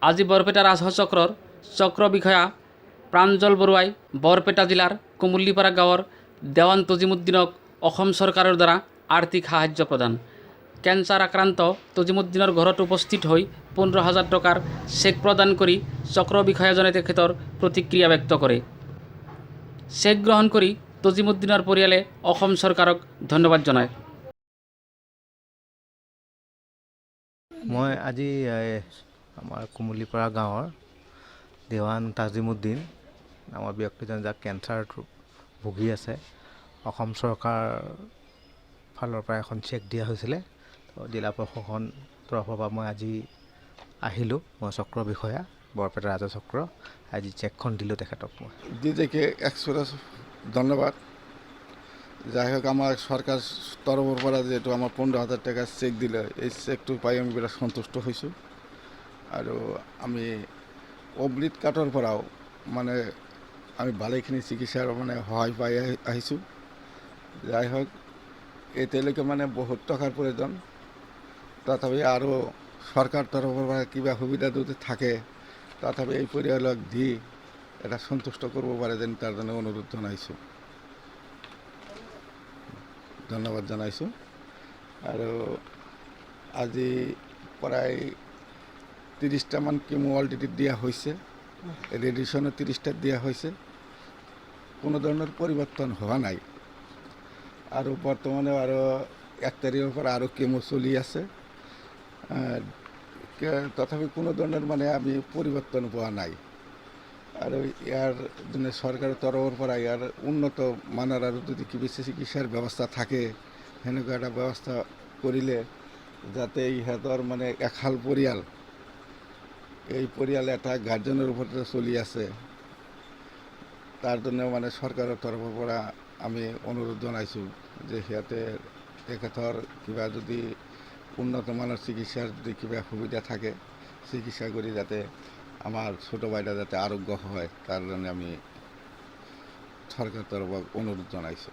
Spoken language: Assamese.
আজি বৰপেটা ৰাজহ চক্ৰৰ চক্ৰ বিষয়া প্ৰাঞ্জল বৰুৱাই বৰপেটা জিলাৰ কুমুল্লিপাৰা গাঁৱৰ দেৱান তজিমুদ্দিনক অসম চৰকাৰৰ দ্বাৰা আৰ্থিক সাহায্য প্ৰদান। কেঞ্চাৰ আক্ৰান্ত তজিমুদ্দিনৰ ঘৰত উপস্থিত হৈ 15,000 টকাৰ চেক প্ৰদান কৰি চক্ৰ বিষয়াজনে তেখেতৰ প্ৰতিক্ৰিয়া ব্যক্ত কৰে। চেক গ্ৰহণ কৰি তজিমুদ্দিনৰ পৰিয়ালে অসম চৰকাৰক ধন্যবাদ জনায়। মই আজি আমাৰ কুমুল্লিপাৰা গাঁৱৰ দেৱান তাজিমুদ্দিন নামৰ ব্যক্তিজন যাক কেঞ্চাৰ ভুগি আছে, অসম চৰকাৰ ফালৰ পৰা এখন চেক দিয়া হৈছিলে। জিলা প্ৰশাসন তৰফৰ পৰা মই আজি আহিলোঁ, মই চক্ৰ বিষয়া বৰপেটা ৰাজহ চক্ৰ, আজি চেকখন দিলোঁ তেখেতক। মই দিদিকে এক্সপ্ৰেস ধন্যবাদ। যাই হোক, আমাৰ সৰকাৰ তৰফেৰ পৰা যেহেতু আমার 15,000 টাকা চেক দিলে, এই চেকটো পাই আমি বিরাট সন্তুষ্ট হয়েছো। আর আমি অবলিট কাৰ্ডৰ পৰাও মানে আমি ভালেখিনি চিকিৎসাৰ মানে সহায় পাই আহিছোঁ। যাই হোক, এতিয়ালৈকে মানে বহুত টকাৰ প্ৰয়োজন, তথাপি আৰু চৰকাৰ তৰফৰ পৰা কিবা সুবিধা যদি থাকে তথাপি এই পৰিয়ালক দি এটা সন্তুষ্ট কৰিব পাৰে যেন তাৰ কাৰণে অনুৰোধ জনাইছোঁ, ধন্যবাদ জনাইছোঁ। আৰু আজি প্ৰায় 30টামান কেমো অলৰেডি দিয়া হৈছে, ৰেডিশ্যনো 30টা দিয়া হৈছে, কোনো ধৰণৰ পৰিৱৰ্তন হোৱা নাই। আৰু বৰ্তমানে আৰু 1 তাৰিখৰ পৰা আৰু কেমো চলি আছে, তথাপি কোনো ধৰণৰ মানে আমি পৰিৱৰ্তন পোৱা নাই। আৰু ইয়াৰ যেনে চৰকাৰৰ তৰফৰ পৰা ইয়াৰ উন্নত মানৰ আৰু যদি কিবা চিকিৎসাৰ ব্যৱস্থা থাকে সেনেকুৱা এটা ব্যৱস্থা কৰিলে যাতে ইহঁতৰ মানে এহাল পৰিয়াল, এই পৰিয়াল এটা গাৰ্জেনৰ ওপৰতে চলি আছে, তাৰ কাৰণেও মানে চৰকাৰৰ তৰফৰ পৰা আমি অনুৰোধ জনাইছোঁ যে সিহঁতে তেখেতৰ কিবা যদি উন্নত মানৰ চিকিৎসাৰ যদি কিবা সুবিধা থাকে চিকিৎসা কৰি যাতে আমাৰ ছোটো ভাইটা যাতে আৰোগ্য হয় তাৰ জন্য আমি সৰকাৰ তৰফ অনুৰোধ জানাইছি।